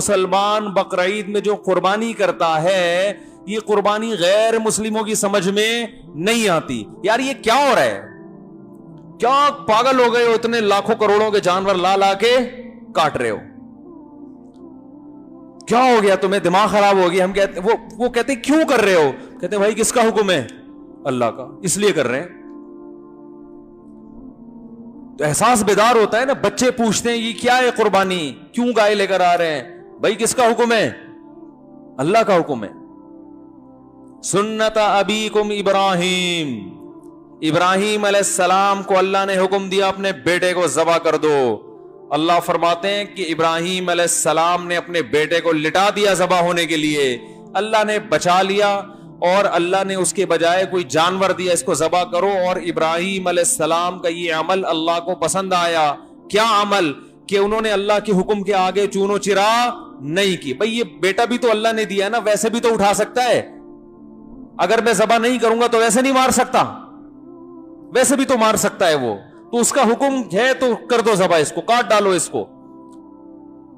مسلمان بقرعید میں جو قربانی کرتا ہے یہ قربانی غیر مسلموں کی سمجھ میں نہیں آتی. یار یہ کیا ہو رہا ہے؟ کیا پاگل ہو گئے ہو؟ اتنے لاکھوں کروڑوں کے جانور لا لا کے کاٹ رہے ہو, کیا ہو گیا تمہیں؟ دماغ خراب ہو گیا. ہم کہتے وہ کہتے کیوں کر رہے ہو؟ کہتے بھائی کس کا حکم ہے؟ اللہ کا, اس لیے کر رہے ہیں. تو احساس بیدار ہوتا ہے نا. بچے پوچھتے ہیں یہ کیا ہے قربانی, کیوں گائے لے کر آ رہے ہیں؟ بھائی کس کا حکم ہے؟ اللہ کا حکم ہے. سنت ابیکم ابراہیم, ابراہیم علیہ السلام کو اللہ نے حکم دیا اپنے بیٹے کو ذبح کر دو. اللہ فرماتے ہیں کہ ابراہیم علیہ السلام نے اپنے بیٹے کو لٹا دیا ذبح ہونے کے لیے, اللہ نے بچا لیا اور اللہ نے اس کے بجائے کوئی جانور دیا, اس کو ذبح کرو. اور ابراہیم علیہ السلام کا یہ عمل اللہ کو پسند آیا. کیا عمل؟ کہ انہوں نے اللہ کے حکم کے آگے چونو چرا نہیں کی. بھئی یہ بیٹا بھی تو اللہ نے دیا ہے نا, ویسے بھی تو اٹھا سکتا ہے. اگر میں ذبح نہیں کروں گا تو ویسے نہیں مار سکتا, ویسے بھی تو مار سکتا ہے وہ. تو اس کا حکم ہے تو کر دو ذبح, اس کو کاٹ ڈالو اس کو.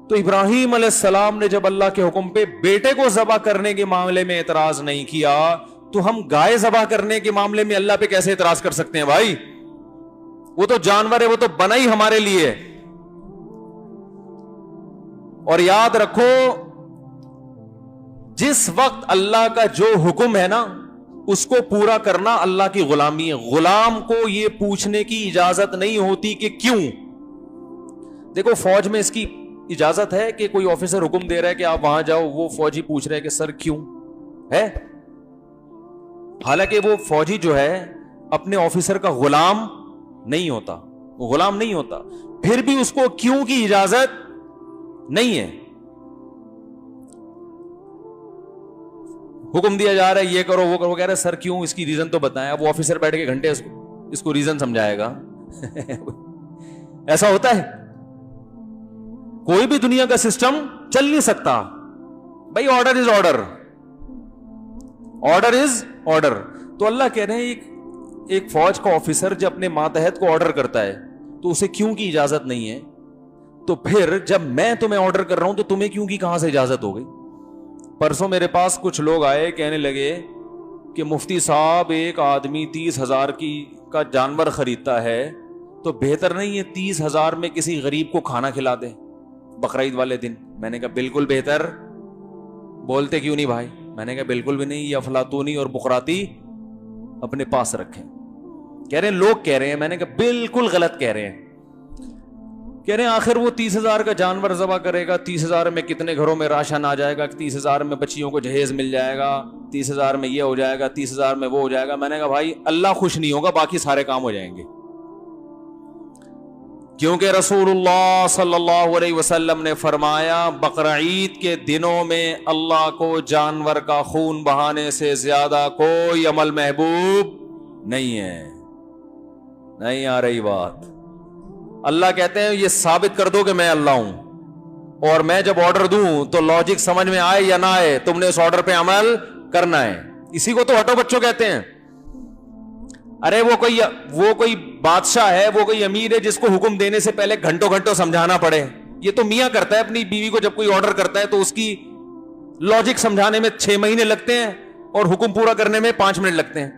تو ابراہیم علیہ السلام نے جب اللہ کے حکم پہ بیٹے کو ذبح کرنے کے معاملے میں اعتراض نہیں کیا, تو ہم گائے ذبح کرنے کے معاملے میں اللہ پہ کیسے اعتراض کر سکتے ہیں بھائی؟ وہ تو جانور ہے, وہ تو بنا ہی ہمارے لیے. اور یاد رکھو جس وقت اللہ کا جو حکم ہے نا اس کو پورا کرنا اللہ کی غلامی ہے. غلام کو یہ پوچھنے کی اجازت نہیں ہوتی کہ کیوں. دیکھو فوج میں اس کی اجازت ہے کہ کوئی آفیسر حکم دے رہا ہے کہ آپ وہاں جاؤ, وہ فوجی پوچھ رہے کہ سر کیوں ہے؟ حالانکہ وہ فوجی جو ہے اپنے آفیسر کا غلام نہیں ہوتا, وہ غلام نہیں ہوتا, پھر بھی اس کو کیوں کی اجازت نہیں ہے. حکم دیا جا رہا ہے یہ کرو وہ کرو, وہ کہہ رہا ہے سر کیوں, اس کی ریزن تو بتائیں. اب وہ آفیسر بیٹھ کے گھنٹے اس کو ریزن سمجھائے گا. ایسا ہوتا ہے؟ کوئی بھی دنیا کا سسٹم چل نہیں سکتا بھائی. Order is order, order is order. تو اللہ کہہ رہے ہیں ایک فوج کا آفیسر جب اپنے ماتحت کو آرڈر کرتا ہے تو اسے کیوں کی اجازت نہیں ہے, تو پھر جب میں تمہیں آرڈر کر رہا ہوں تو تمہیں کیوں کی کہاں سے اجازت ہو گئی؟ پرسوں میرے پاس کچھ لوگ آئے, کہنے لگے کہ مفتی صاحب ایک آدمی 30,000 کا جانور خریدتا ہے تو بہتر نہیں ہے 30,000 میں کسی غریب کو کھانا کھلا دے بقرعید والے دن. میں نے کہا بالکل بہتر. بولتے کیوں نہیں بھائی؟ میں نے کہا بالکل بھی نہیں, یہ افلاطونی اور بقراتی اپنے پاس رکھیں. کہہ رہے ہیں لوگ کہہ رہے ہیں. میں نے کہا بالکل غلط کہہ رہے ہیں. کہہ رہے ہیں آخر وہ 30,000 کا جانور ذبح کرے گا, 30,000 میں کتنے گھروں میں راشن آ جائے گا, 30,000 میں بچیوں کو جہیز مل جائے گا, 30,000 میں یہ ہو جائے گا, 30,000 میں وہ ہو جائے گا. میں نے کہا بھائی اللہ خوش نہیں ہوگا, باقی سارے کام ہو جائیں گے. کیونکہ رسول اللہ صلی اللہ علیہ وسلم نے فرمایا بقرعید کے دنوں میں اللہ کو جانور کا خون بہانے سے زیادہ کوئی عمل محبوب نہیں ہے. نہیں آ رہی بات؟ اللہ کہتے ہیں یہ ثابت کر دو کہ میں اللہ ہوں, اور میں جب آرڈر دوں تو لاجک سمجھ میں آئے یا نہ آئے تم نے اس آرڈر پہ عمل کرنا ہے. اسی کو تو ہٹو بچوں کہتے ہیں. ارے وہ کوئی بادشاہ ہے, وہ کوئی امیر ہے جس کو حکم دینے سے پہلے گھنٹوں گھنٹوں سمجھانا پڑے. یہ تو میاں کرتا ہے اپنی بیوی کو, جب کوئی آرڈر کرتا ہے تو اس کی لاجک سمجھانے میں 6 مہینے لگتے ہیں اور حکم پورا کرنے میں 5 منٹ لگتے ہیں.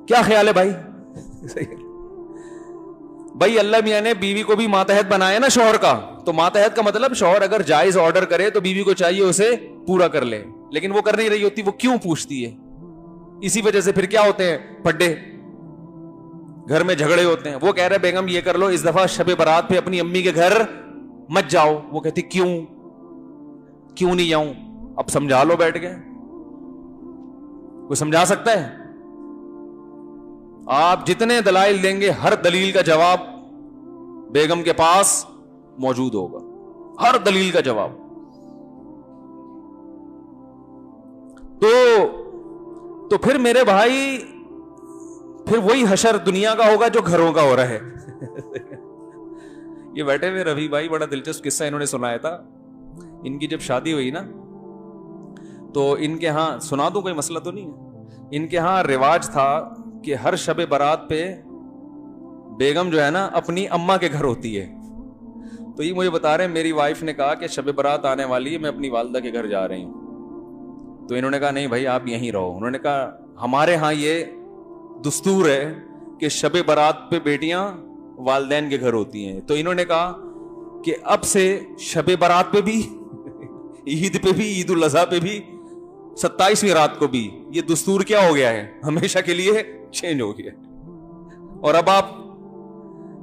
کیا خیال ہے بھائی؟ بھائی اللہ میاں نے بیوی کو بھی ماتحت بنایا نا شوہر کا, تو ماتحت کا مطلب شوہر اگر جائز آرڈر کرے تو بیوی کو چاہیے اسے پورا کر لے, لیکن وہ کر نہیں رہی ہوتی, وہ کیوں پوچھتی ہے. اسی وجہ سے پھر کیا ہوتے ہیں پھڈے, گھر میں جھگڑے ہوتے ہیں. وہ کہہ رہے بیگم یہ کر لو, اس دفعہ شب برات پہ اپنی امی کے گھر مت جاؤ. وہ کہتی کیوں نہیں جاؤں؟ اب سمجھا لو بیٹھ کے. کوئی سمجھا سکتا ہے؟ آپ جتنے دلائل دیں گے ہر دلیل کا جواب بیگم کے پاس موجود ہوگا, ہر دلیل کا جواب. تو پھر میرے بھائی پھر وہی حشر دنیا کا ہوگا جو گھروں کا ہو رہا ہے. یہ بیٹھے ہوئے رفیع بھائی بڑا دلچسپ قصہ انہوں نے سنایا تھا. ان کی جب شادی ہوئی نا تو ان کے ہاں, سنا دوں کوئی مسئلہ تو نہیں ہے, ان کے ہاں رواج تھا کہ ہر شب برات پہ بیگم جو ہے نا اپنی اماں کے گھر ہوتی ہے, تو یہ مجھے بتا رہے ہیں میری وائف نے کہا کہ شب برات آنے والی ہے, میں اپنی والدہ کے گھر جا رہی ہوں. تو انہوں نے کہا نہیں بھائی آپ یہیں رہو. انہوں نے کہا ہمارے ہاں یہ دستور ہے کہ شب برات پہ بیٹیاں والدین کے گھر ہوتی ہیں. تو انہوں نے کہا کہ اب سے شب برات پہ بھی, عید پہ بھی, عید الاضحیٰ پہ بھی, 27ویں رات کو بھی یہ دستور کیا ہو گیا ہے, ہمیشہ کے لیے چینج ہو گیا. اور اب آپ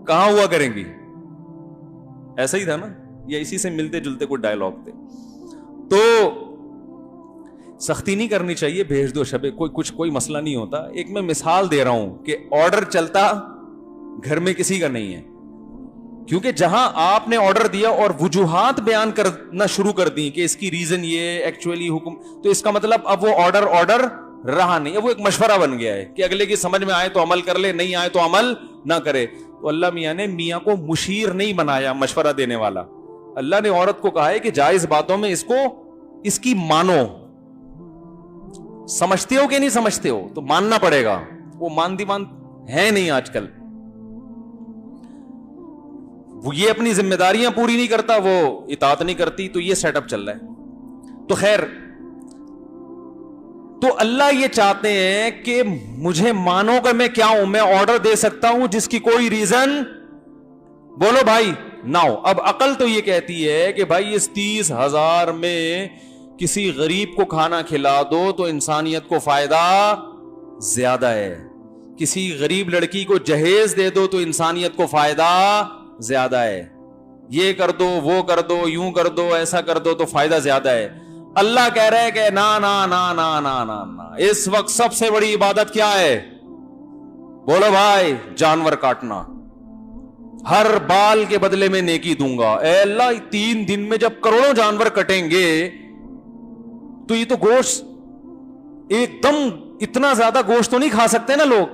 کہاں ہوا کریں گی؟ ایسا ہی تھا نا, یا اسی سے ملتے جلتے کوئی ڈائلاگ تھے. تو سختی نہیں کرنی چاہیے, بھیج دو شبے, کوئی مسئلہ نہیں ہوتا. ایک میں مثال دے رہا ہوں کہ آرڈر چلتا گھر میں کسی کا نہیں ہے, کیونکہ جہاں آپ نے آرڈر دیا اور وجوہات بیان کرنا شروع کر دی کہ اس کی ریزن یہ ایکچولی حکم, تو اس کا مطلب اب وہ آرڈر رہا نہیں, اب وہ ایک مشورہ بن گیا ہے کہ اگلے کی سمجھ میں آئے تو عمل کر لے, نہیں آئے تو عمل نہ کرے. تو اللہ میاں نے میاں کو مشیر نہیں بنایا, مشورہ دینے والا. اللہ نے عورت کو کہا ہے کہ جائز باتوں میں اس کی مانو. سمجھتے ہو کہ نہیں سمجھتے ہو تو ماننا پڑے گا. وہ مانتی ہے نہیں آج کل, وہ یہ اپنی ذمہ داریاں پوری نہیں کرتا, وہ اطاعت نہیں کرتی. تو یہ سیٹ اپ چل رہا ہے. تو خیر, تو اللہ یہ چاہتے ہیں کہ مجھے مانو کہ میں کیا ہوں, میں آرڈر دے سکتا ہوں جس کی کوئی ریزن, بولو بھائی, نہ ہو. اب عقل تو یہ کہتی ہے کہ بھائی اس 30,000 میں کسی غریب کو کھانا کھلا دو تو انسانیت کو فائدہ زیادہ ہے, کسی غریب لڑکی کو جہیز دے دو تو انسانیت کو فائدہ زیادہ ہے, یہ کر دو, وہ کر دو, یوں کر دو, ایسا کر دو تو فائدہ زیادہ ہے. اللہ کہہ رہے کہ نا نا نا نا نا نا نا, اس وقت سب سے بڑی عبادت کیا ہے؟ بولو بھائی, جانور کاٹنا. ہر بال کے بدلے میں نیکی دوں گا. اے اللہ 3 دن میں جب کروڑوں جانور کٹیں گے تو یہ تو گوشت ایک دم اتنا زیادہ گوشت تو نہیں کھا سکتے نا لوگ.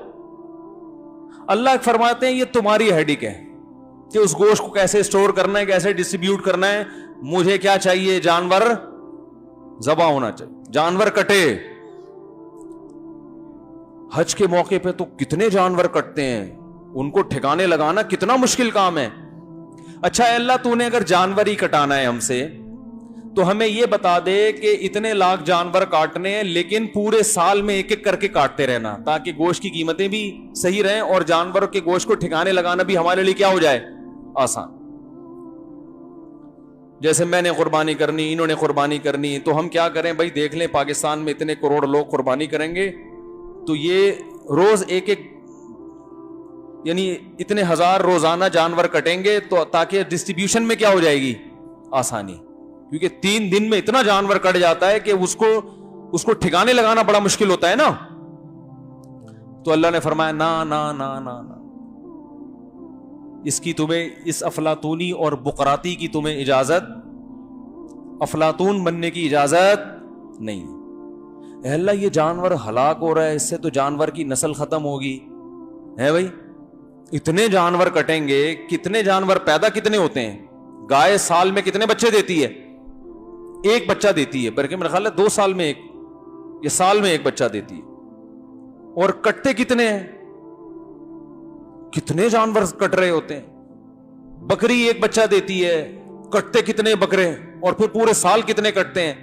اللہ فرماتے ہیں یہ تمہاری ہیڈک ہے کہ اس گوشت کو کیسے اسٹور کرنا ہے, کیسے ڈسٹریبیوٹ کرنا ہے. مجھے کیا چاہیے؟ جانور ذبح ہونا چاہیے, جانور کٹے. حج کے موقع پہ تو کتنے جانور کٹتے ہیں, ان کو ٹھکانے لگانا کتنا مشکل کام ہے. اچھا اے اللہ تو نے اگر جانور ہی کٹانا ہے ہم سے تو ہمیں یہ بتا دے کہ اتنے لاکھ جانور کاٹنے ہیں, لیکن پورے سال میں ایک ایک کر کے کاٹتے رہنا تاکہ گوشت کی قیمتیں بھی صحیح رہیں اور جانور کے گوشت کو ٹھکانے لگانا بھی ہمارے لیے کیا ہو جائے؟ آسان. جیسے میں نے قربانی کرنی, انہوں نے قربانی کرنی, تو ہم کیا کریں بھائی؟ دیکھ لیں پاکستان میں اتنے کروڑ لوگ قربانی کریں گے تو یہ روز ایک یعنی اتنے ہزار روزانہ جانور کٹیں گے تو تاکہ ڈسٹریبیوشن میں کیا ہو جائے گی؟ آسانی. کیونکہ 3 دن میں اتنا جانور کٹ جاتا ہے کہ اس کو ٹھکانے لگانا بڑا مشکل ہوتا ہے نا. تو اللہ نے فرمایا نا نا نا نا نا, اس کی تمہیں, اس افلاطونی اور بقراتی کی تمہیں اجازت, افلاطون بننے کی اجازت نہیں. اے اللہ یہ جانور ہلاک ہو رہا ہے, اس سے تو جانور کی نسل ختم ہوگی ہے بھائی. اتنے جانور کٹیں گے, کتنے جانور پیدا کتنے ہوتے ہیں؟ گائے سال میں کتنے بچے دیتی ہے؟ ایک بچہ دیتی ہے, بلکہ میرا خیال ہے 2 سال میں ایک, یہ سال میں ایک بچہ دیتی ہے. اور کٹتے کتنے ہیں؟ کتنے جانور کٹ رہے ہوتے ہیں. بکری ایک بچہ دیتی ہے, کٹتے کتنے بکرے, اور پھر پورے سال کتنے کٹتے ہیں.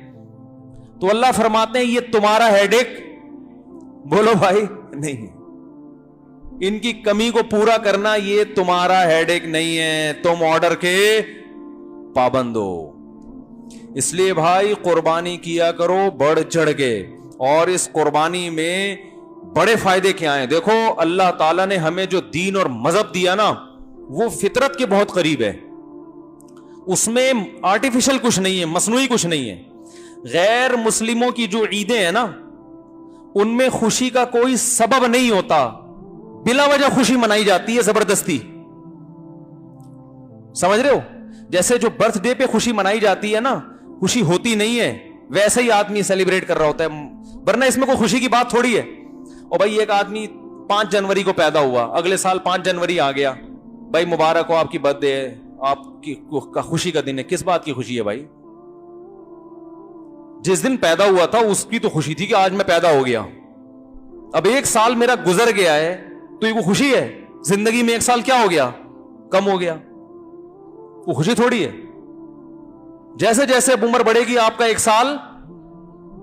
تو اللہ فرماتے ہیں یہ تمہارا ہیڈیک, بولو بھائی, نہیں. ان کی کمی کو پورا کرنا یہ تمہارا ہیڈیک نہیں ہے, تم آرڈر کے پابند ہو. اس لیے بھائی قربانی کیا کرو بڑھ چڑھ کے, اور اس قربانی میں بڑے فائدے کیا ہیں. دیکھو اللہ تعالیٰ نے ہمیں جو دین اور مذہب دیا نا وہ فطرت کے بہت قریب ہے, اس میں آرٹیفیشل کچھ نہیں ہے, مصنوعی کچھ نہیں ہے. غیر مسلموں کی جو عیدیں ہیں نا ان میں خوشی کا کوئی سبب نہیں ہوتا, بلا وجہ خوشی منائی جاتی ہے زبردستی. سمجھ رہے ہو؟ جیسے جو برتھ ڈے پہ خوشی منائی جاتی ہے نا, خوشی ہوتی نہیں ہے, ویسے ہی آدمی سیلیبریٹ کر رہا ہوتا ہے, ورنہ اس میں کوئی خوشی کی بات تھوڑی ہے. اور بھائی ایک آدمی 5 جنوری کو پیدا ہوا, اگلے سال 5 جنوری آ گیا, بھائی مبارک ہو آپ کی برتھ ڈے ہے, آپ کی خوشی کا دن ہے. کس بات کی خوشی ہے بھائی؟ جس دن پیدا ہوا تھا اس کی تو خوشی تھی کہ آج میں پیدا ہو گیا. اب 1 سال میرا گزر گیا ہے تو یہ وہ خوشی ہے؟ زندگی میں 1 سال کیا ہو گیا؟ کم ہو گیا. وہ خوشی تھوڑی ہے. جیسے جیسے عمر بڑھے گی آپ کا 1 سال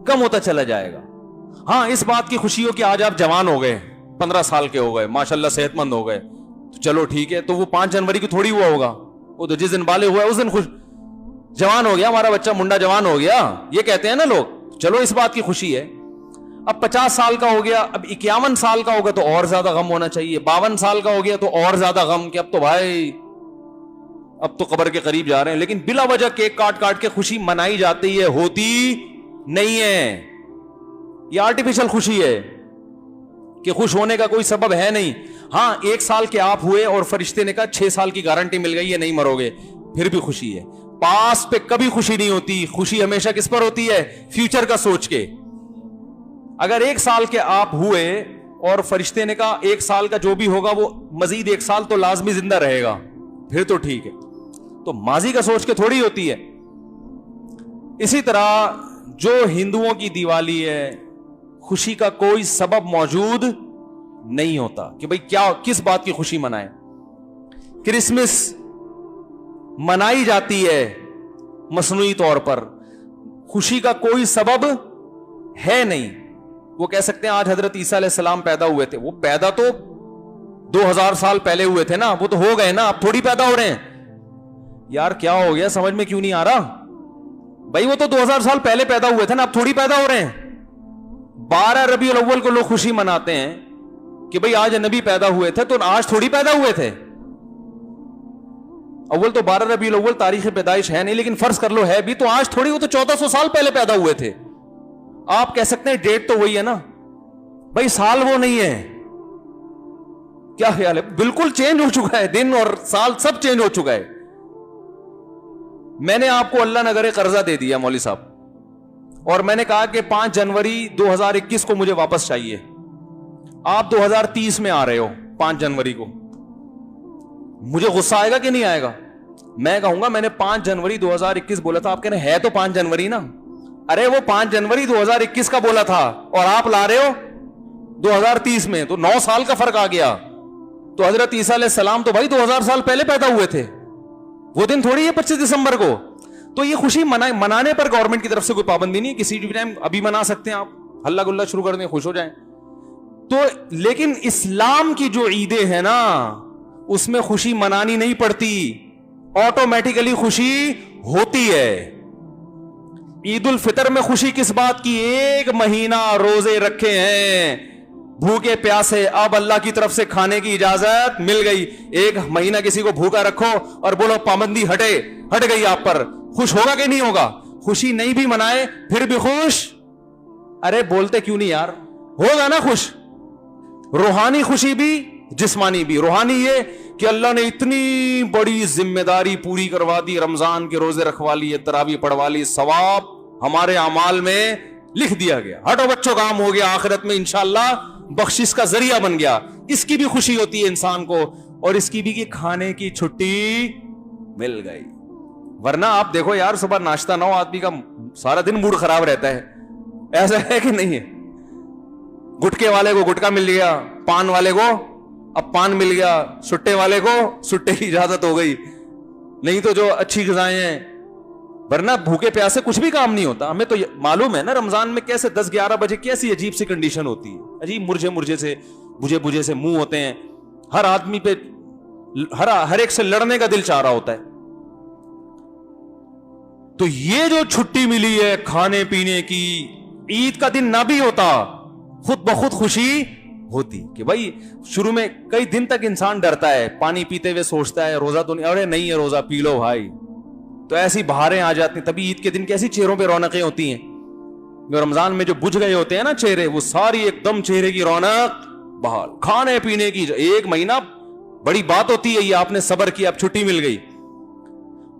کم ہوتا چلا جائے گا. ہاں اس بات کی خوشی ہو کہ آج آپ جوان ہو گئے, 15 سال کے ہو گئے, ماشاءاللہ صحت مند ہو گئے, تو چلو ٹھیک ہے. تو وہ 5 جنوری کو تھوڑی ہوا ہوگا, وہ تو جس دن بالغ ہوا ہے اس دن خوش, جوان ہو گیا ہمارا بچہ, منڈا جوان ہو گیا, یہ کہتے ہیں نا لوگ. چلو اس بات کی خوشی ہے. اب 50 سال کا ہو گیا, اب 51 سال کا ہوگا تو اور زیادہ غم ہونا چاہیے. 52 سال کا ہو گیا تو اور زیادہ غم کہ اب تو بھائی اب تو قبر کے قریب جا رہے ہیں. لیکن بلا وجہ کیک کاٹ کاٹ کے خوشی منائی جاتی ہے, ہوتی نہیں ہے. یہ آرٹیفیشل خوشی ہے کہ خوش ہونے کا کوئی سبب ہے نہیں. ہاں 1 سال کے آپ ہوئے اور فرشتے نے کہا 6 سال کی گارنٹی مل گئی ہے, نہیں مرو گے, پھر بھی خوشی ہے. پاس پہ کبھی خوشی نہیں ہوتی. خوشی ہمیشہ کس پر ہوتی ہے؟ فیوچر کا سوچ کے. اگر 1 سال کے آپ ہوئے اور فرشتے نے کہا 1 سال کا جو بھی ہوگا وہ مزید 1 سال تو لازمی زندہ رہے گا, پھر تو ٹھیک ہے. تو ماضی کا سوچ کے تھوڑی ہوتی ہے. اسی طرح جو ہندوؤں کی دیوالی ہے, خوشی کا کوئی سبب موجود نہیں ہوتا کہ بھئی کیا کس بات کی خوشی منائیں. کرسمس منائی جاتی ہے مصنوعی طور پر, خوشی کا کوئی سبب ہے نہیں. وہ کہہ سکتے ہیں آج حضرت عیسیٰ علیہ السلام پیدا ہوئے تھے, وہ پیدا تو 2000 سال پہلے ہوئے تھے نا, وہ تو ہو گئے نا, اب تھوڑی پیدا ہو رہے ہیں. یار کیا ہو گیا, سمجھ میں کیوں نہیں آ رہا بھائی؟ وہ تو 2000 سال پہلے پیدا ہوئے تھے نا, اب تھوڑی پیدا ہو رہے ہیں. 12 ربیع الاول کو لوگ خوشی مناتے ہیں کہ بھئی آج نبی پیدا ہوئے تھے, تو آج تھوڑی پیدا ہوئے تھے. اول تو 12 ربیع الاول تاریخ پیدائش ہے نہیں, لیکن فرض کر لو ہے بھی, تو آج تھوڑی, وہ تو 1400 سال پہلے پیدا ہوئے تھے. آپ کہہ سکتے ہیں ڈیٹ تو وہی ہے نا بھائی, سال وہ نہیں ہے. کیا خیال ہے؟ بالکل چینج ہو چکا ہے, دن اور سال سب چینج ہو چکا ہے. میں نے آپ کو اللہ نہ کرے قرضہ دے دیا مولوی صاحب, اور میں نے کہا کہ 5 جنوری 2021 کو مجھے واپس چاہیے. آپ 2030 میں آ رہے ہو 5 جنوری کو, مجھے غصہ آئے گا کہ نہیں آئے گا؟ میں کہوں گا میں نے 5 جنوری 2021 بولا تھا, آپ کہہ رہے ہیں ہے تو 5 جنوری نا. ارے وہ 5 جنوری 2021 کا بولا تھا اور آپ لا رہے ہو 2030 میں, تو 9 سال کا فرق آ گیا. تو حضرت عیسیٰ علیہ السلام تو بھائی 2000 سال پہلے پیدا ہوئے تھے, وہ دن تھوڑی ہے 25 دسمبر کو. تو یہ خوشی منانے پر گورنمنٹ کی طرف سے کوئی پابندی نہیں, کسی بھی ٹائم ابھی منا سکتے ہیں آپ, ہلہ گلہ شروع کر دیں, خوش ہو جائیں. تو لیکن اسلام کی جو عیدیں ہیں نا, اس میں خوشی منانی نہیں پڑتی, آٹومیٹیکلی خوشی ہوتی ہے. عید الفطر میں خوشی کس بات کی؟ 1 مہینہ روزے رکھے ہیں, بھوکے پیاسے, اب اللہ کی طرف سے کھانے کی اجازت مل گئی. 1 مہینہ کسی کو بھوکا رکھو اور بولو پابندی ہٹ گئی آپ پر, خوش ہوگا کہ نہیں ہوگا؟ خوشی نہیں بھی منائے پھر بھی خوش. ارے بولتے کیوں نہیں یار, ہوگا نا خوش. روحانی خوشی بھی جسمانی بھی. روحانی یہ کہ اللہ نے اتنی بڑی ذمہ داری پوری کروا دی, رمضان کے روزے رکھوا لیے, تراویح پڑھوا لی, ثواب ہمارے اعمال میں لکھ دیا گیا, ہٹو بچوں کام ہو گیا, آخرت میں انشاءاللہ بخشش کا ذریعہ بن گیا. اس کی بھی خوشی ہوتی ہے انسان کو, اور اس کی بھی کہ کھانے کی چھٹی مل گئی. ورنہ آپ دیکھو یار, صبح ناشتہ نہ ہو آدمی کا سارا دن موڈ خراب رہتا ہے. ایسا ہے کہ نہیں ہے؟ گٹکے والے کو گٹکا مل گیا, پان والے کو اب پان مل گیا, سٹے والے کو سٹے کی اجازت ہو گئی, نہیں تو جو اچھی غذائیں ہیں. ورنہ بھوکے پیاسے کچھ بھی کام نہیں ہوتا. ہمیں تو معلوم ہے نا رمضان میں کیسے 10-11 بجے کیسی عجیب سی کنڈیشن ہوتی ہے, عجیب مرجھے سے بجھے سے منہ ہوتے ہیں, ہر آدمی پہ ہر ایک سے لڑنے کا دل چاہ رہا ہوتا ہے. تو یہ جو چھٹی ملی ہے کھانے پینے کی, عید کا دن نہ بھی ہوتا خود بخود خوشی ہوتی کہ بھائی شروع میں کئی دن تک انسان ڈرتا ہے, پانی پیتے ہوئے سوچتا ہے روزہ تو نہیں, ارے نہیں ہے روزہ, پی لو بھائی. تو ایسی بہاریں آ جاتی ہیں. تبھی عید کے دن کیسی چہروں پہ رونقیں ہوتی ہیں. جو رمضان میں جو بجھ گئے ہوتے ہیں نا چہرے, وہ ساری ایک دم چہرے کی رونق بحال. کھانے پینے کی 1 مہینہ بڑی بات ہوتی ہے, یہ آپ نے صبر کیا, اب چھٹی مل گئی.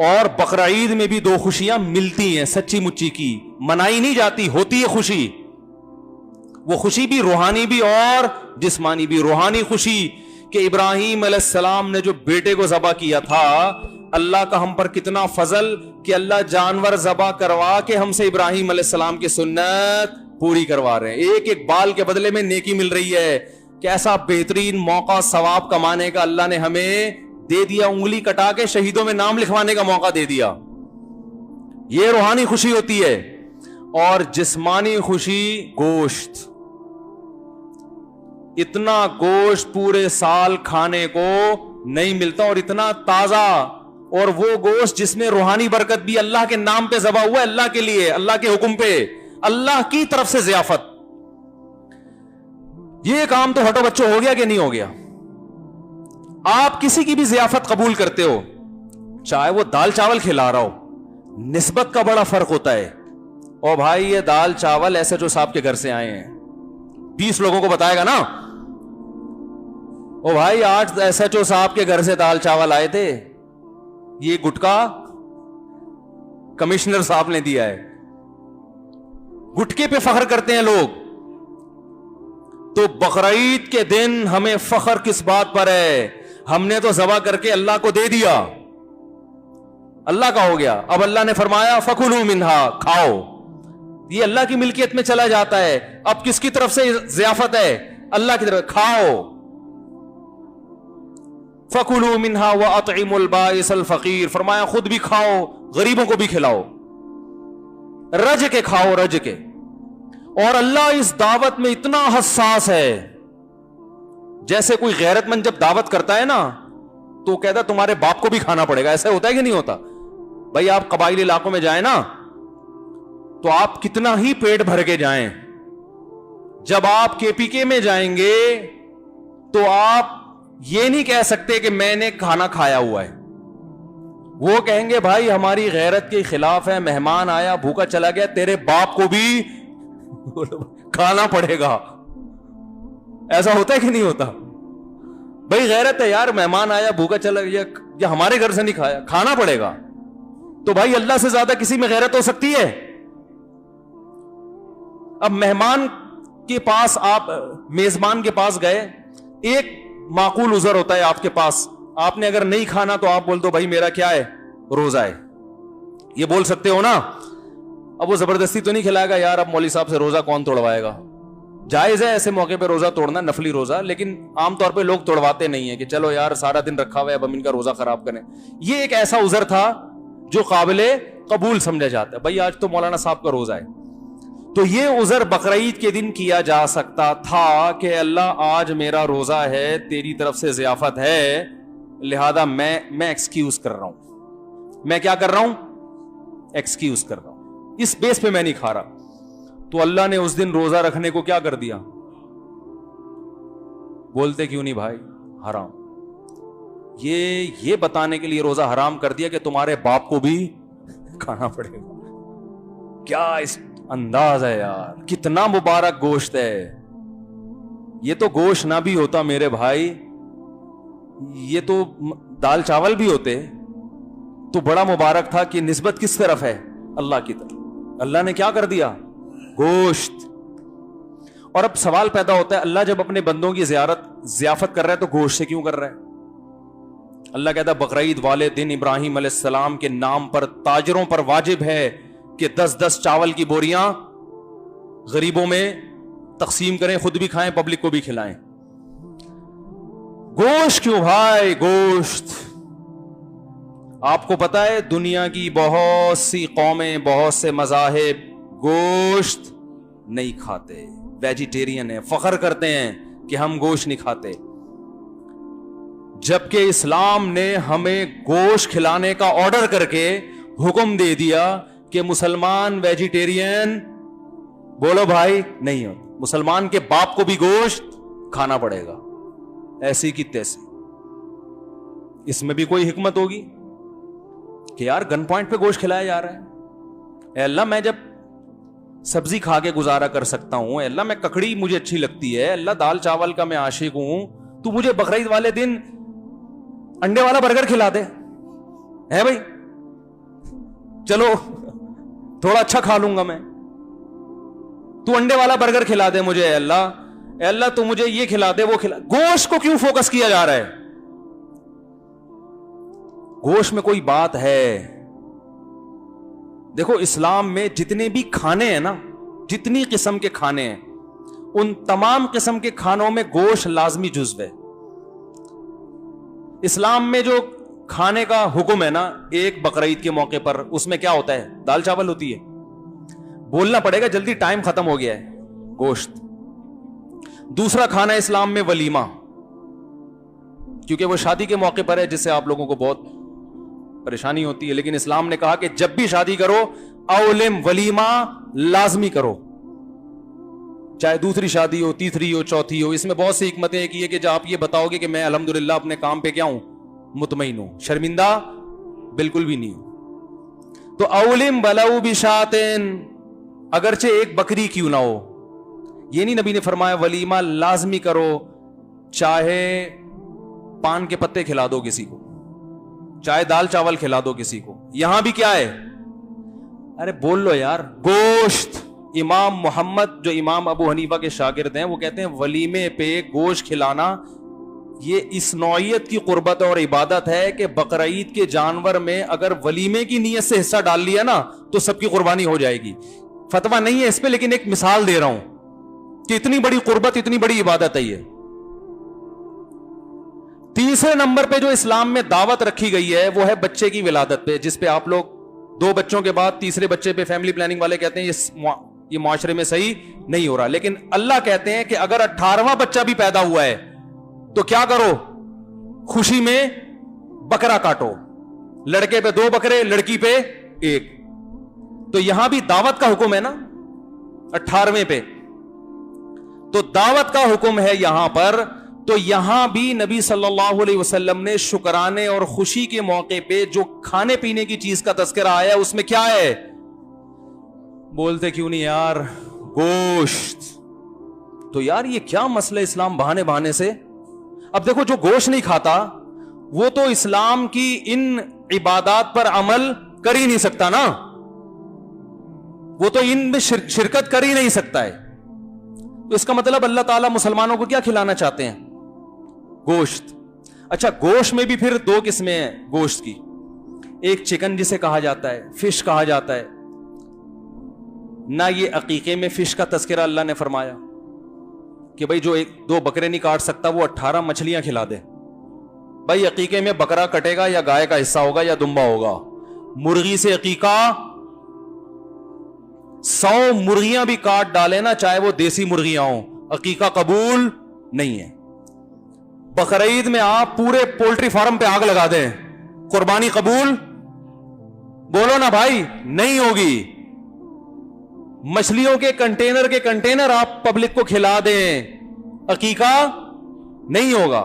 اور بقرعید میں بھی 2 خوشیاں ملتی ہیں سچی مچی کی, منائی نہیں جاتی, ہوتی ہے خوشی. وہ خوشی بھی روحانی بھی اور جسمانی بھی. روحانی خوشی کہ ابراہیم علیہ السلام نے جو بیٹے کو ذبح کیا تھا, اللہ کا ہم پر کتنا فضل کہ اللہ جانور ذبح کروا کے ہم سے ابراہیم علیہ السلام کی سنت پوری کروا رہے ہیں. ایک بال کے بدلے میں نیکی مل رہی ہے. کیسا بہترین موقع ثواب کمانے کا اللہ نے ہمیں دے دیا, انگلی کٹا کے شہیدوں میں نام لکھوانے کا موقع دے دیا. یہ روحانی خوشی ہوتی ہے. اور جسمانی خوشی گوشت, اتنا گوشت پورے سال کھانے کو نہیں ملتا, اور اتنا تازہ, اور وہ گوشت جس میں روحانی برکت بھی, اللہ کے نام پہ ذبح ہوا ہے, اللہ کے لیے, اللہ کے حکم پہ, اللہ کی طرف سے ضیافت. یہ کام تو ہٹو بچوں ہو گیا کہ نہیں ہو گیا؟ آپ کسی کی بھی ضیافت قبول کرتے ہو, چاہے وہ دال چاول کھلا رہا ہو, نسبت کا بڑا فرق ہوتا ہے. او بھائی یہ دال چاول ایسے جو صاحب کے گھر سے آئے ہیں, 20 لوگوں کو بتائے گا نا, او بھائی آج ایس ایچ او صاحب کے گھر سے دال چاول آئے تھے, یہ گٹکا کمشنر صاحب نے دیا ہے. گٹکے پہ فخر کرتے ہیں لوگ. تو بقرعید کے دن ہمیں فخر کس بات پر ہے؟ ہم نے تو ذبح کر کے اللہ کو دے دیا, اللہ کا ہو گیا. اب اللہ نے فرمایا فَكُلُوا مِنْهَا, کھاؤ. یہ اللہ کی ملکیت میں چلا جاتا ہے. اب کس کی طرف سے ضیافت ہے؟ اللہ کی طرف. کھاؤ. فَكُلُوا مِنْهَا وَأَطْعِمُوا الْبَائِسَ الْفَقِيرَ, فرمایا خود بھی کھاؤ, غریبوں کو بھی کھلاؤ, رج کے کھاؤ, رج کے. اور اللہ اس دعوت میں اتنا حساس ہے, جیسے کوئی غیرت مند جب دعوت کرتا ہے نا تو کہتا ہے تمہارے باپ کو بھی کھانا پڑے گا. ایسا ہوتا ہے کہ نہیں ہوتا؟ بھائی آپ قبائلی علاقوں میں جائیں نا تو آپ کتنا ہی پیٹ بھر کے جائیں, جب آپ کے پی کے میں جائیں گے تو آپ یہ نہیں کہہ سکتے کہ میں نے کھانا کھایا ہوا ہے. وہ کہیں گے بھائی ہماری غیرت کے خلاف ہے, مہمان آیا بھوکا چلا گیا, تیرے باپ کو بھی کھانا پڑے گا. ایسا ہوتا ہے کہ نہیں ہوتا؟ بھائی غیرت ہے یار, مہمان آیا بھوکا چلا گیا, یا ہمارے گھر سے نہیں کھایا, کھانا پڑے گا. تو بھائی اللہ سے زیادہ کسی میں غیرت ہو سکتی ہے؟ اب مہمان کے پاس, آپ میزبان کے پاس گئے, ایک معقول عذر ہوتا ہے آپ کے پاس, آپ نے اگر نہیں کھانا تو آپ بول دو بھائی میرا کیا ہے, روزہ ہے, یہ بول سکتے ہو نا. اب وہ زبردستی تو نہیں کھلائے گا یار, اب مولوی صاحب سے روزہ کون توڑوائے گا. جائز ہے ایسے موقع پہ روزہ توڑنا, نفلی روزہ, لیکن عام طور پہ لوگ توڑواتے نہیں ہیں کہ چلو یار سارا دن رکھا ہوا ہے اب ہم ان کا روزہ خراب کریں. یہ ایک ایسا عذر تھا جو قابل قبول سمجھا جاتا ہے, بھائی آج تو مولانا صاحب کا روزہ ہے. تو یہ عذر بقرعید کے دن کیا جا سکتا تھا کہ اللہ آج میرا روزہ ہے, تیری طرف سے ضیافت ہے, لہذا میں ایکسکیوز کر رہا ہوں. میں کیا کر رہا ہوں؟ ایکسکیوز کر رہا ہوں, اس بیس پہ میں نہیں کھا رہا. تو اللہ نے اس دن روزہ رکھنے کو کیا کر دیا؟ بولتے کیوں نہیں بھائی؟ حرام. یہ بتانے کے لیے روزہ حرام کر دیا کہ تمہارے باپ کو بھی کھانا پڑے گا. کیا اس انداز ہے یار, کتنا مبارک گوشت ہے. یہ تو گوشت نہ بھی ہوتا میرے بھائی, یہ تو دال چاول بھی ہوتے تو بڑا مبارک تھا. کہ نسبت کس طرف ہے؟ اللہ کی طرف. اللہ نے کیا کر دیا؟ گوشت. اور اب سوال پیدا ہوتا ہے, اللہ جب اپنے بندوں کی ضیافت کر رہا ہے تو گوشت سے کیوں کر رہا ہے؟ اللہ کہتا ہے بقرعید والے دن ابراہیم علیہ السلام کے نام پر تاجروں پر واجب ہے کہ 10 چاول کی بوریاں غریبوں میں تقسیم کریں, خود بھی کھائیں, پبلک کو بھی کھلائیں. گوشت کیوں بھائی؟ گوشت. آپ کو پتا ہے دنیا کی بہت سی قومیں, بہت سے مذاہب گوشت نہیں کھاتے, ویجیٹیرین ہیں, فخر کرتے ہیں کہ ہم گوشت نہیں کھاتے, جبکہ اسلام نے ہمیں گوشت کھلانے کا آرڈر کر کے حکم دے دیا کہ مسلمان ویجیٹیرین بولو بھائی نہیں ہو, مسلمان کے باپ کو بھی گوشت کھانا پڑے گا. ایسی کی تیسی. اس میں بھی کوئی حکمت ہوگی کہ یار گن پوائنٹ پہ گوشت کھلایا جا رہا ہے. اے اللہ میں جب سبزی کھا کے گزارا کر سکتا ہوں, اے اللہ میں ککڑی مجھے اچھی لگتی ہے, اللہ دال چاول کا میں عاشق ہوں, تو مجھے بقرعید والے دن انڈے والا برگر کھلا دے ہے بھائی, چلو تھوڑا اچھا کھا لوں گا میں, تو انڈے والا برگر کھلا دے مجھے. اے اللہ تو مجھے یہ کھلا دے, وہ کھلا. گوشت کو کیوں فوکس کیا جا رہا ہے؟ گوشت میں کوئی بات ہے. دیکھو اسلام میں جتنے بھی کھانے ہیں نا, جتنی قسم کے کھانے ہیں, ان تمام قسم کے کھانوں میں گوشت لازمی جزو ہے. اسلام میں جو کھانے کا حکم ہے نا ایک بقرعید کے موقع پر, اس میں کیا ہوتا ہے؟ دال چاول ہوتی ہے. بولنا پڑے گا جلدی, ٹائم ختم ہو گیا ہے. گوشت. دوسرا کھانا اسلام میں ولیمہ, کیونکہ وہ شادی کے موقع پر ہے جس سے آپ لوگوں کو بہت پریشانی ہوتی ہے, لیکن اسلام نے کہا کہ جب بھی شادی کرو اولم ولیمہ لازمی کرو, چاہے دوسری شادی ہو, تیسری ہو, چوتھی ہو. اس میں بہت سی حکمتیں ایک یہ کہ جب آپ یہ بتاؤ گے کہ میں الحمدللہ اپنے کام پہ کیا ہوں, مطمئن ہوں, شرمندہ بالکل بھی نہیں ہوں. تو اولم بلو بشاتن, اگرچہ ایک بکری کیوں نہ ہو. یہ نہیں نبی نے فرمایا ولیمہ لازمی کرو, چاہے پان کے پتے کھلا دو کسی کو, چاہے دال چاول کھلا دو کسی کو. یہاں بھی کیا ہے؟ ارے بول لو یار, گوشت. امام محمد جو امام ابو حنیفہ کے شاگرد ہیں وہ کہتے ہیں ولیمے پہ گوشت کھلانا یہ اس نوعیت کی قربت اور عبادت ہے کہ بقرعید کے جانور میں اگر ولیمے کی نیت سے حصہ ڈال لیا نا تو سب کی قربانی ہو جائے گی. فتویٰ نہیں ہے اس پہ, لیکن ایک مثال دے رہا ہوں کہ اتنی بڑی قربت, اتنی بڑی عبادت ہے یہ. تیسرے نمبر پہ جو اسلام میں دعوت رکھی گئی ہے وہ ہے بچے کی ولادت پہ, جس پہ آپ لوگ 2 بچوں کے بعد تیسرے بچے پہ فیملی پلاننگ والے کہتے ہیں یہ معاشرے میں صحیح نہیں ہو رہا. لیکن اللہ کہتے ہیں کہ اگر 18واں بچہ بھی پیدا ہوا ہے تو کیا کرو, خوشی میں بکرا کاٹو. لڑکے پہ 2 بکرے, لڑکی پہ 1. تو یہاں بھی دعوت کا حکم ہے نا 18ویں پہ, تو دعوت کا حکم ہے یہاں پر. تو یہاں بھی نبی صلی اللہ علیہ وسلم نے شکرانے اور خوشی کے موقع پہ جو کھانے پینے کی چیز کا تذکرہ آیا اس میں کیا ہے؟ بولتے کیوں نہیں یار, گوشت. تو یار یہ کیا مسئلہ اسلام بہانے سے. اب دیکھو جو گوشت نہیں کھاتا وہ تو اسلام کی ان عبادات پر عمل کر ہی نہیں سکتا نا, وہ تو ان میں شرکت کر ہی نہیں سکتا ہے. تو اس کا مطلب اللہ تعالیٰ مسلمانوں کو کیا کھلانا چاہتے ہیں؟ گوشت. اچھا گوشت میں بھی پھر 2 قسمیں ہیں گوشت کی. ایک چکن جسے کہا جاتا ہے, فش کہا جاتا ہے. نہ یہ عقیقے میں فش کا تذکرہ اللہ نے فرمایا کہ بھئی جو 1-2 بکرے نہیں کاٹ سکتا وہ 18 مچھلیاں کھلا دے. بھائی عقیقے میں بکرا کٹے گا یا گائے کا حصہ ہوگا یا دمبا ہوگا. مرغی سے عقیقہ 100 مرغیاں بھی کاٹ ڈالے نا, چاہے وہ دیسی مرغیاں ہوں, عقیقہ قبول نہیں ہے. بقرعید میں آپ پورے پولٹری فارم پہ آگ لگا دیں, قربانی قبول؟ بولو نا بھائی, نہیں ہوگی. مچھلیوں کے کنٹینر آپ پبلک کو کھلا دیں, عقیقہ نہیں ہوگا.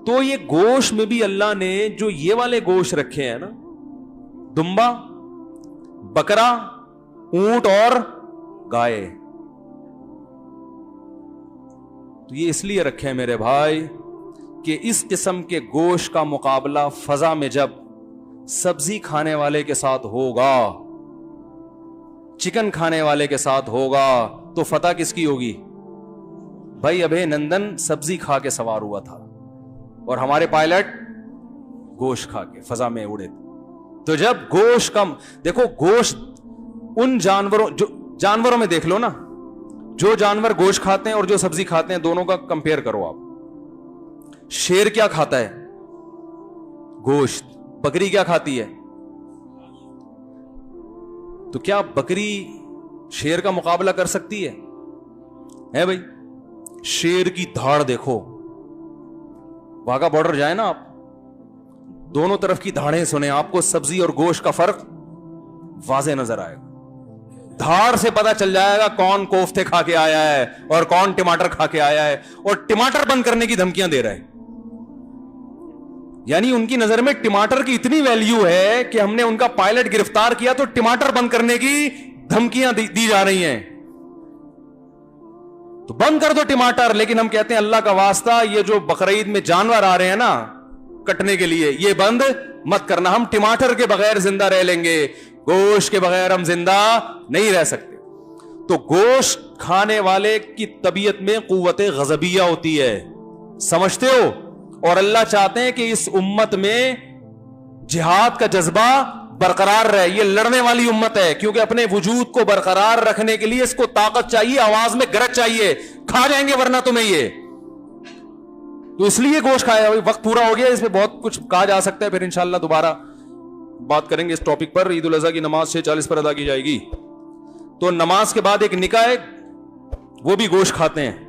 تو یہ گوشت میں بھی اللہ نے جو یہ والے گوشت رکھے ہیں نا, دمبا, بکرا, اونٹ اور گائے, تو یہ اس لیے رکھے ہیں میرے بھائی کہ اس قسم کے گوشت کا مقابلہ فضا میں جب سبزی کھانے والے کے ساتھ ہوگا, چکن کھانے والے کے ساتھ ہوگا, تو فتح کس کی ہوگی؟ بھائی ابھے نندن سبزی کھا کے سوار ہوا تھا اور ہمارے پائلٹ گوشت کھا کے فضا میں اڑے. تو جب گوشت کم, دیکھو گوشت ان جانوروں میں دیکھ لو نا, جو جانور گوشت کھاتے ہیں اور جو سبزی کھاتے ہیں دونوں کا کمپیئر کرو آپ. شیر کیا کھاتا ہے؟ گوشت. بکری کیا کھاتی ہے؟ تو کیا بکری شیر کا مقابلہ کر سکتی ہے بھائی؟ شیر کی دھاڑ دیکھو, واگا بارڈر جائے نا آپ, دونوں طرف کی دھاڑیں سنیں, آپ کو سبزی اور گوشت کا فرق واضح نظر آئے گا. دھاڑ سے پتا چل جائے گا کون کوفتے کھا کے آیا ہے اور کون ٹماٹر کھا کے آیا ہے, اور ٹماٹر بند کرنے کی دھمکیاں دے رہا ہے. یعنی ان کی نظر میں ٹماٹر کی اتنی ویلیو ہے کہ ہم نے ان کا پائلٹ گرفتار کیا تو ٹماٹر بند کرنے کی دھمکیاں دی جا رہی ہیں. تو بند کر دو ٹماٹر. لیکن ہم کہتے ہیں اللہ کا واسطہ یہ جو بقرعید میں جانور آ رہے ہیں نا کٹنے کے لیے, یہ بند مت کرنا. ہم ٹماٹر کے بغیر زندہ رہ لیں گے, گوشت کے بغیر ہم زندہ نہیں رہ سکتے. تو گوشت کھانے والے کی طبیعت میں قوت غضبیہ ہوتی ہے, سمجھتے ہو؟ اور اللہ چاہتے ہیں کہ اس امت میں جہاد کا جذبہ برقرار رہے. یہ لڑنے والی امت ہے, کیونکہ اپنے وجود کو برقرار رکھنے کے لیے اس کو طاقت چاہیے, آواز میں گرج چاہیے. کھا جائیں گے ورنہ تمہیں یہ. تو اس لیے گوشت کھایا. وقت پورا ہو گیا, اس پہ بہت کچھ کہا جا سکتا ہے, پھر انشاءاللہ دوبارہ بات کریں گے اس ٹاپک پر. عید الاضحیٰ کی نماز 6:40 پر ادا کی جائے گی. تو نماز کے بعد ایک نکاح ہے, وہ بھی گوشت کھاتے ہیں.